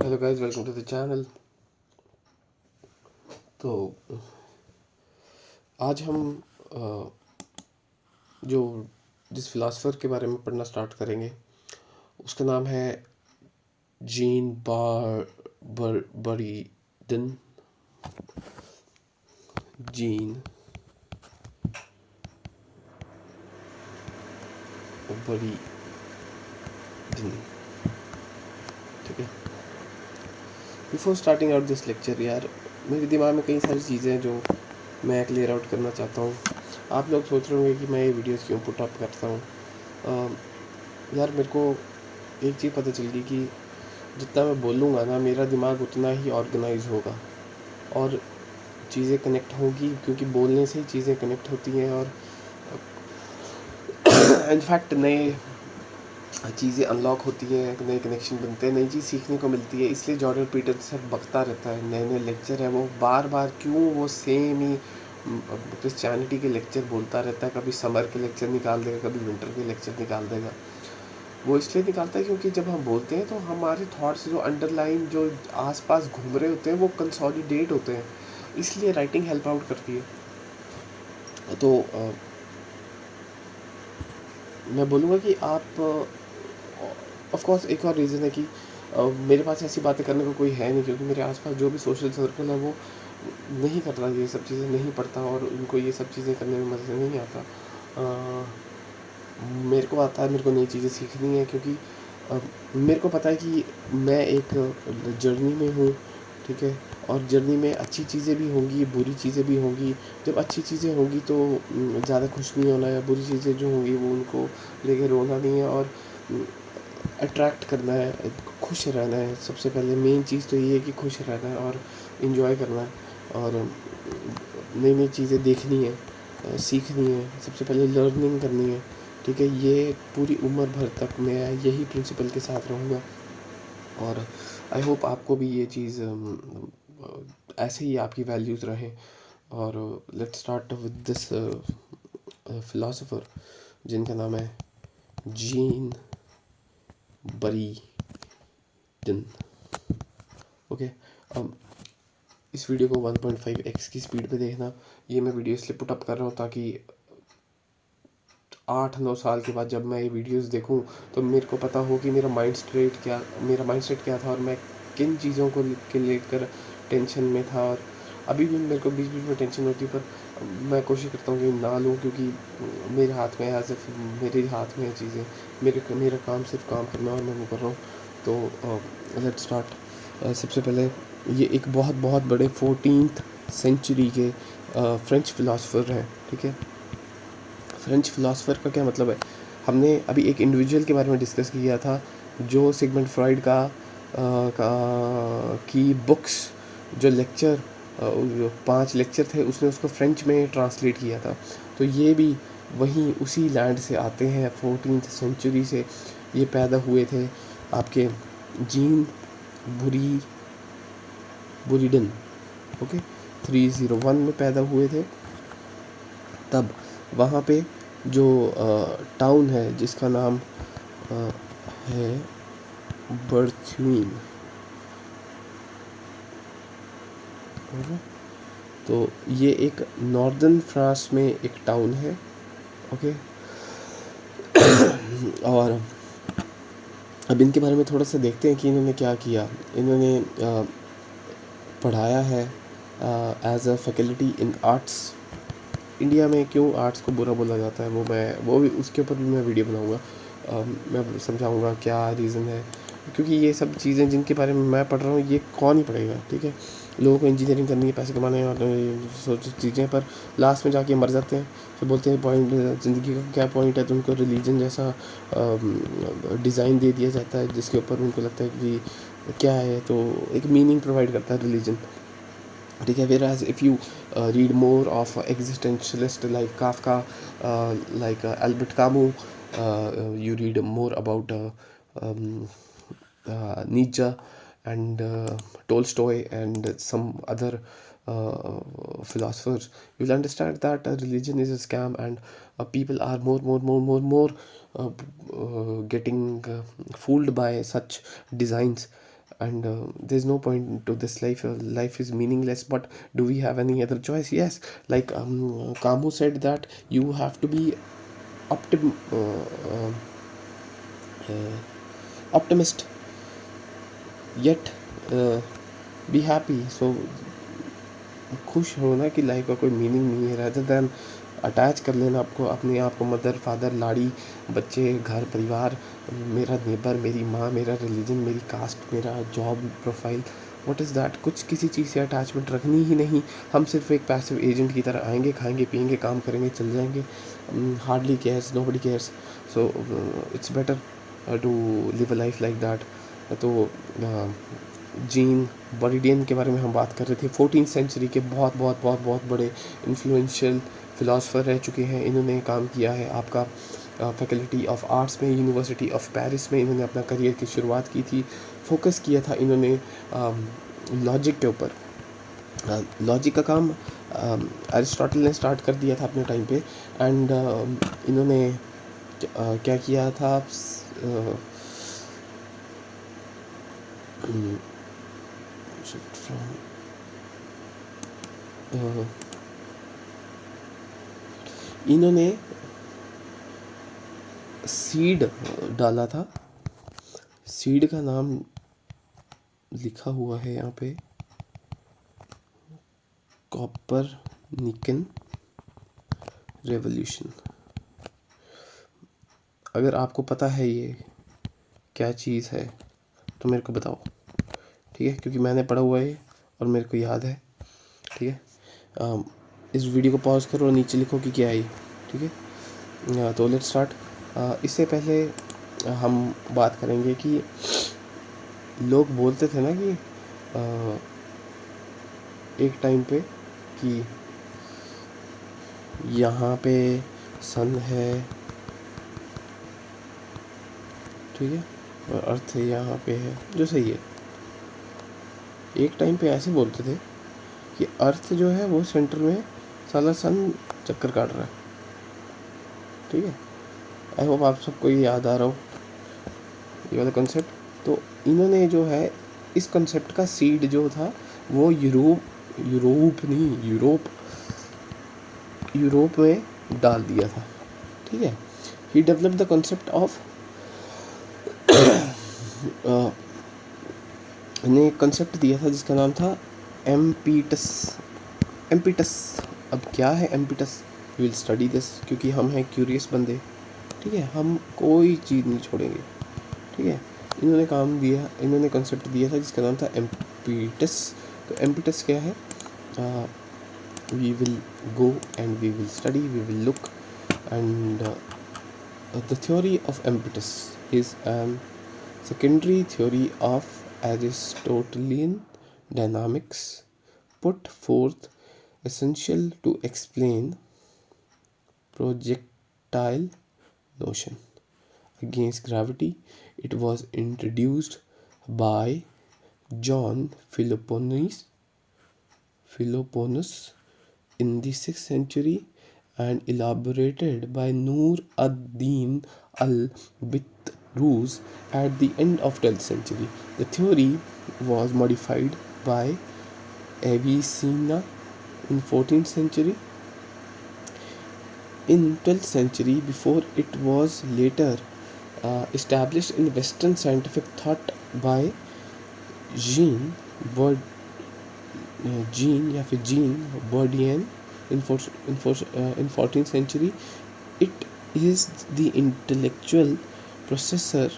Hello guys, welcome to the channel. तो आज हम अ, जो जिस फिलासफ़र के बारे में पढ़ना स्टार्ट करेंगे उसका नाम है जीन बरीडन। जीन बरीडन, ठीक है। Before starting out this lecture यार, मेरे दिमाग में कई सारी चीज़ें हैं जो मैं क्लियर आउट करना चाहता हूँ। आप लोग सोच रहे होंगे कि मैं ये वीडियोस क्यों पुट अप करता हूँ। यार मेरे को एक चीज़ पता चल गई कि जितना मैं बोलूँगा ना, मेरा दिमाग उतना ही ऑर्गेनाइज होगा और चीज़ें कनेक्ट होंगी, क्योंकि बोलने से ही चीज़ें कनेक्ट होती हैं और इनफैक्ट नए चीज़ें अनलॉक होती हैं, नए कनेक्शन बनते हैं, नई चीज़ सीखने को मिलती है। इसलिए जॉर्डन पीटरसन बकता रहता है, नए नए लेक्चर है वो बार बार क्यों वो सेम ही क्रिश्चियनिटी के लेक्चर बोलता रहता है। कभी समर के लेक्चर निकाल देगा, कभी विंटर के लेक्चर निकाल देगा। वो इसलिए निकालता है क्योंकि जब हम बोलते हैं तो हमारे थॉट्स जो अंडरलाइन जो आसपास घूम रहे होते हैं वो कंसोलिडेट होते हैं, इसलिए राइटिंग हेल्प आउट करती है। तो मैं बोलूँगा कि आप ऑफ कोर्स एक और रीज़न है कि मेरे पास ऐसी बातें करने को कोई है नहीं, क्योंकि मेरे आसपास जो भी सोशल सर्कल है वो नहीं कर रहा, ये सब चीज़ें नहीं पढ़ता और उनको ये सब चीज़ें करने में मज़ा नहीं आता। मेरे को आता है, मेरे को नई चीज़ें सीखनी है, क्योंकि मेरे को पता है कि मैं एक जर्नी में हूँ, ठीक है। और जर्नी में अच्छी चीज़ें भी होंगी, बुरी चीज़ें भी होंगी। जब अच्छी चीज़ें होंगी तो ज़्यादा खुश नहीं होना है, बुरी चीज़ें जो होंगी वो उनको लेके रोना नहीं है और अट्रैक्ट करना है, खुश रहना है। सबसे पहले मेन चीज़ तो ये है कि खुश रहना है और इन्जॉय करना है और नई नई चीज़ें देखनी है, सीखनी है। सबसे पहले लर्निंग करनी है, ठीक है। ये पूरी उम्र भर तक मैं यही प्रिंसिपल के साथ रहूँगा और आई होप आपको भी ये चीज़ ऐसे ही आपकी वैल्यूज़ रहें। और let's start with this philosopher जिनका नाम है जीन बरीडन। ओके, अब इस वीडियो को 1.5x की स्पीड पे देखना। ये मैं वीडियो इसलिए पुट अप कर रहा हूँ ताकि 8-9 साल के बाद जब मैं ये वीडियोस देखूं तो मेरे को पता हो कि मेरा माइंड सेट क्या था और मैं किन चीज़ों को लेकर टेंशन में था। और अभी भी मेरे को बीच बीच में टेंशन होती है, पर मैं कोशिश करता हूँ कि ना लूँ, क्योंकि मेरे हाथ में मेरे हाथ में है चीज़ें। मेरा काम सिर्फ काम करना और मैं वो कर रहा हूँ। तो लेट्स स्टार्ट। सबसे पहले ये एक बहुत बहुत बड़े 14th सेंचुरी के फ्रेंच फिलासफ़र हैं, ठीक है। फ्रेंच फिलासफ़र का क्या मतलब है, हमने अभी एक इंडिविजुअल के बारे में डिस्कस किया था जो सिगमंड फ्रॉइड की बुक्स, जो लेक्चर, जो 5 लेक्चर थे उसने उसको फ्रेंच में ट्रांसलेट किया था। तो ये भी वहीं उसी लैंड से आते हैं, 14th सेंचुरी से ये पैदा हुए थे। आपके जीन बुरी बुरीडन, ओके, 301 में पैदा हुए थे। तब वहाँ पे जो टाउन है जिसका नाम है बर्थमीन, तो ये एक नॉर्दर्न फ्रांस में एक टाउन है, ओके। और अब इनके बारे में थोड़ा सा देखते हैं कि इन्होंने क्या किया। इन्होंने पढ़ाया है as a faculty in arts. India में क्यों आर्ट्स को बुरा बोला जाता है वो भी उसके ऊपर भी मैं वीडियो बनाऊंगा। मैं समझाऊंगा क्या रीज़न है, क्योंकि ये सब चीज़ें जिनके बारे में मैं पढ़ रहा हूँ ये कौन ही पढ़ेगा, ठीक है। लोगों को इंजीनियरिंग करनी है, पैसे कमाने हैं और सोच चीज़ें, पर लास्ट में जाके मर जाते हैं। फिर बोलते हैं पॉइंट ज़िंदगी का क्या पॉइंट है, तो उनको रिलीजन जैसा डिज़ाइन दे दिया जाता है जिसके ऊपर उनको लगता है कि क्या है, तो एक मीनिंग प्रोवाइड करता है रिलीजन, ठीक है। Whereas if you read more of existentialist like Kafka, like Albert Camus, you read more about um, Nietzsche and Tolstoy and some other philosophers, you'll understand that religion is a scam and people are more getting fooled by such designs, and there's no point to this life. Life is meaningless, but do we have any other choice? Yes, like Kamu said that you have to be optim uh, optimist, yet be happy. So खुश होना कि life का कोई meaning नहीं है, rather than attach कर लेना आपको अपने आप को मदर फादर लाड़ी बच्चे घर परिवार, मेरा नेबर, मेरी माँ, मेरा रिलीजन, मेरी कास्ट, मेरा job profile, what is that. कुछ किसी चीज़ से अटैचमेंट रखनी ही नहीं। हम सिर्फ एक पैसिव एजेंट की तरह आएंगे, खाएंगे पिएंगे काम करेंगे चल जाएंगे। Hardly cares, nobody cares. So it's better to live a life like that. तो जीन बॉडिडियन के बारे में हम बात कर रहे थे। 14th सेंचुरी के बहुत बहुत बहुत बहुत बड़े इन्फ्लुएंशियल फ़िलासफ़र रह चुके हैं। इन्होंने काम किया है आपका फैकल्टी ऑफ आर्ट्स में, यूनिवर्सिटी ऑफ पेरिस में इन्होंने अपना करियर की शुरुआत की थी। फोकस किया था इन्होंने लॉजिक के ऊपर। लॉजिक का काम अरिस्टोटल ने स्टार्ट कर दिया था अपने टाइम पे। एंड इन्होंने क्या किया था, shift from इन्होंने सीड डाला था। सीड का नाम लिखा हुआ है यहाँ पे, कोपरनिकन रेवोल्यूशन। अगर आपको पता है ये क्या चीज़ है तो मेरे को बताओ, ठीक है, क्योंकि मैंने पढ़ा हुआ है और मेरे को याद है। ठीक है, इस वीडियो को पॉज करो और नीचे लिखो कि क्या है ये। ठीक है, तो लेट्स स्टार्ट। इससे पहले हम बात करेंगे कि लोग बोलते थे ना कि एक टाइम पे कि यहाँ पे सन है, ठीक है, और अर्थ यहाँ पे है, जो सही है। एक टाइम पे ऐसे बोलते थे कि अर्थ जो है वो सेंटर में, साला सन चक्कर काट रहा है। ठीक है, आई होप आप सबको ये याद आ रहा हो ये वाला कॉन्सेप्ट। तो इन्होंने जो है इस कॉन्सेप्ट का सीड जो था वो यूरोप में डाल दिया था। ठीक है, he developed the concept of ने कॉन्सेप्ट दिया था जिसका नाम था एम्पीटस। अब क्या है एम्पीटस, वी विल स्टडी दिस, क्योंकि हम हैं क्यूरियस बंदे। ठीक है, हम कोई चीज़ नहीं छोड़ेंगे। ठीक है, इन्होंने कॉन्सेप्ट दिया था जिसका नाम था एम्पीटस। तो एम्पीटस क्या है, we will go and we will study, we will look. And the theory of impetus is an secondary theory of Aristotelian dynamics put forth essential to explain projectile motion against gravity. It was introduced by John Philoponus in the 6th century and elaborated by Nur ad-Din al-Bitruz at the end of 12th century. The theory was modified by Avicenna in 14th century. In 12th century, before it was later established in Western scientific thought by Jean Bourdieu in 14th century. It is the intellectual processor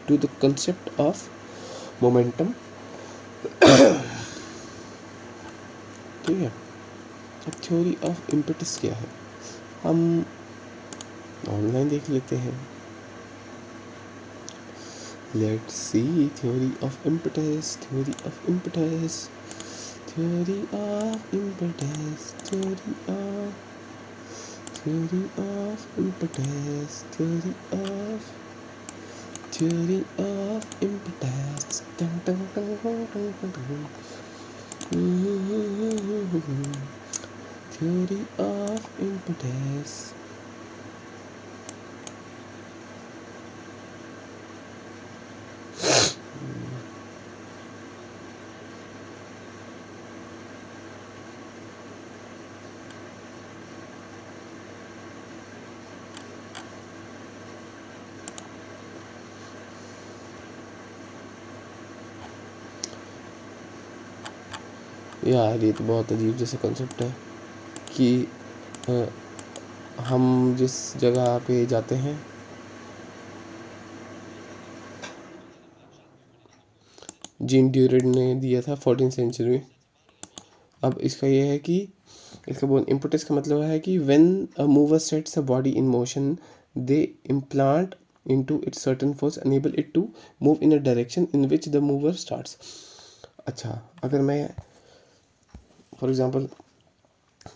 to the concept of momentum. ठीक है, अब theory of impetus क्या है हम online देख लेते हैं। Let's see theory of impetus, theory of impetus, theory of impetus, theory of impetus, theory of impetus. Theory of impetus. यार ये तो बहुत अजीब जैसा कॉन्सेप्ट है कि अ, हम जिस जगह पे जाते हैं, जीन ड्यूरेट ने दिया था 14 सेंचुरी में। अब इसका ये है कि इसका बोल इम्पटस का मतलब है कि when a mover sets a body in motion they implant into its certain force enable it to move in a direction in which the mover starts. अच्छा, अगर मैं फॉर एग्जांपल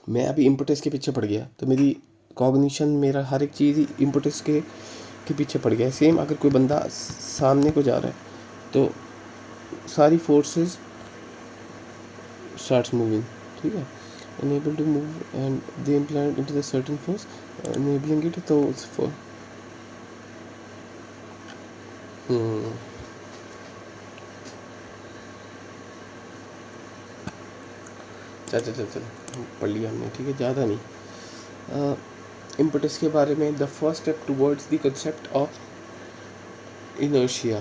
मैं अभी इम्पटस के पीछे पड़ गया तो मेरी कॉग्निशन, मेरा हर एक चीज़ इम्पटस के पीछे पड़ गया। सेम अगर कोई बंदा सामने को जा रहा है तो सारी फोर्सेस स्टार्ट्स मूविंग, ठीक है, unable to move and they implant into the certain force enabling it तो for हम्म चल चल चल चल पढ़ लिया हमने, ठीक है, ज़्यादा नहीं। इम्पटस के बारे में, the first step towards the concept of inertia,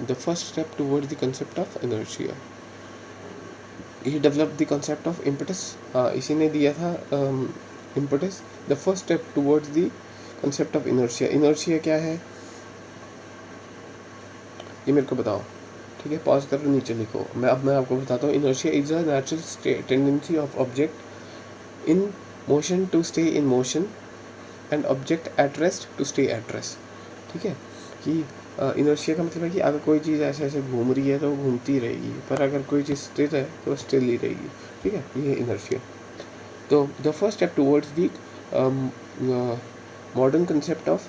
the first step towards the concept of inertia, he develop the concept of impetus. इसी ने दिया था impetus. The first step towards the concept of inertia, inertia क्या है ये मेरे को बताओ, ठीक है, पॉज करो, नीचे लिखो। मैं आपको बताता हूँ। Inertia is a natural tendency of object in motion to stay in motion and object at rest to stay at rest, ठीक है। कि इनर्शिया का मतलब है कि अगर कोई चीज़ ऐसे ऐसे घूम रही है तो वो घूमती रहेगी, पर अगर कोई चीज़ स्थिर है तो वो स्टिल ही रहेगी, ठीक है, ये है इनर्शिया। तो the first step towards the modern concept of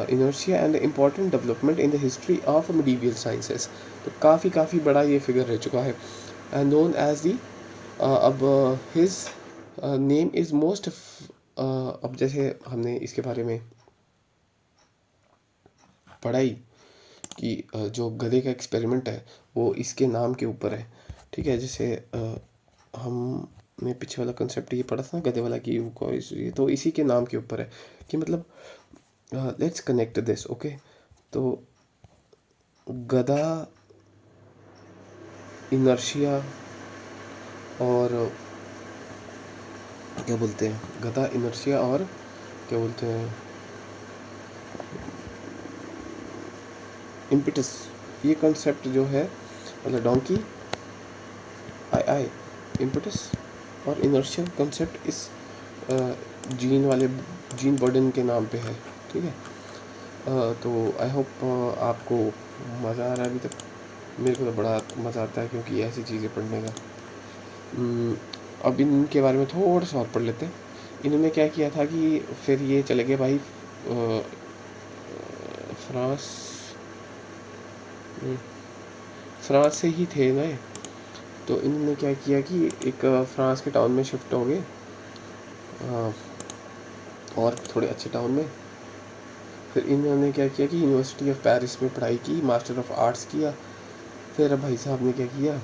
inertia and important development in the history of medieval sciences. तो काफ़ी बड़ा ये फिगर रह चुका है। नोन एज दी, अब हिज नेम इज़ मोस्ट, अब जैसे हमने इसके बारे में पढ़ाई कि जो गधे का एक्सपेरिमेंट है वो इसके नाम के ऊपर है, ठीक है। जैसे हमने पीछे वाला कंसेप्ट ये पढ़ा था ना, गधे वाला, कि वो ये तो इसी के नाम के ऊपर है। कि मतलब लेट्स कनेक्ट दिस, ओके। तो गधा, इनर्शिया, और क्या बोलते हैं, गधा, इनर्शिया और क्या बोलते हैं, इम्पिटस, ये कंसेप्ट जो है, मतलब डोंकी, आई इम्पिटस और इनर्शिया कंसेप्ट इस जीन वाले, जीन बर्डन के नाम पे है, ठीक है। तो आई होप आपको मज़ा आ रहा है अभी तक। मेरे को तो बड़ा मज़ा आता है क्योंकि ऐसी चीज़ें पढ़ने का। अब इनके बारे में थोड़ा सा और पढ़ लेते हैं। इन्होंने क्या किया था कि फिर ये चले गए भाई फ्रांस, फ्रांस से ही थे ना। तो इन्होंने क्या किया कि एक फ्रांस के टाउन में शिफ्ट हो गए, और थोड़े अच्छे टाउन में। फिर इन्होंने क्या किया कि यूनिवर्सिटी ऑफ पेरिस में पढ़ाई की, मास्टर ऑफ आर्ट्स किया। फिर भाई साहब ने क्या किया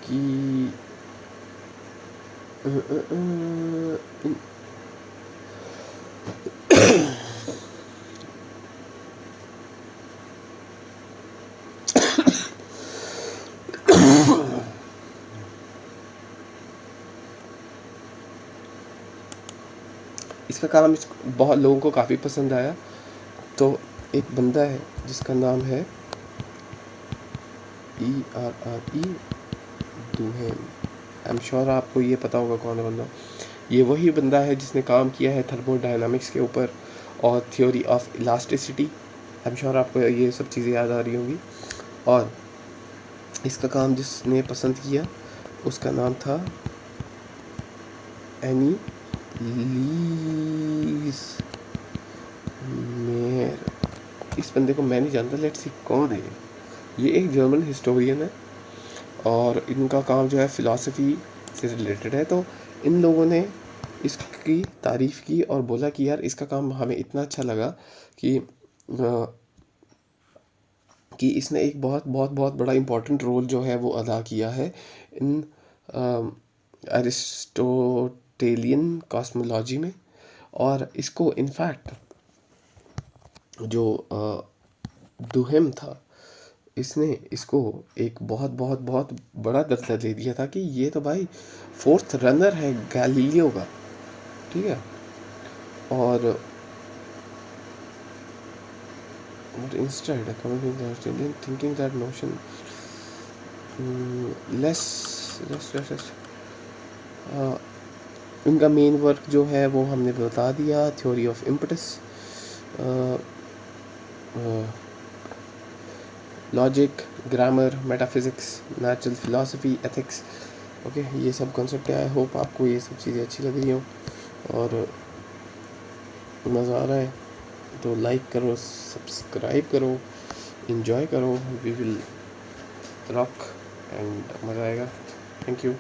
कि इसका काम बहुत लोगों को काफ़ी पसंद आया। तो एक बंदा है जिसका नाम है ERRE दुहेन। आई एम श्योर आपको ये पता होगा कौन है बंदा। ये वही बंदा है जिसने काम किया है थर्मोडायनामिक्स के ऊपर और theory of elasticity. I am sure आपको ये सब चीज़ें याद आ रही होंगी। और इसका काम जिसने पसंद किया उसका नाम था एनी लीस मेयर। इस बंदे को मैं नहीं जानता, लेट्स सी कौन है ये एक जर्मन हिस्टोरियन है और इनका काम जो है फ़िलासफ़ी से रिलेटेड है। तो इन लोगों ने इसकी तारीफ़ की और बोला कि यार इसका काम हमें इतना अच्छा लगा कि कि इसने एक बहुत बहुत बहुत बड़ा इम्पोर्टेंट रोल जो है वो अदा किया है इन अरिस्टोटेलियन कॉस्मोलॉजी में। और इसको इनफैक्ट जो दुहेम था इसने इसको एक बहुत बहुत बहुत बड़ा दर्जा दे दिया था कि ये तो भाई फोर्थ रनर है गैलीलियो का, ठीक है। और but instead coming to the thinking that notion less इनका मेन वर्क जो है वो हमने बता दिया, theory of impetus, logic, grammar, metaphysics, natural philosophy, ethics. Okay, ये सब कॉन्सेप्ट है। आई होप आपको ये सब चीज़ें अच्छी लग रही हों और मज़ा आ रहा है। तो लाइक करो, सब्सक्राइब करो, इन्जॉय करो। वी विल रॉक एंड मज़ा आएगा। Thank you.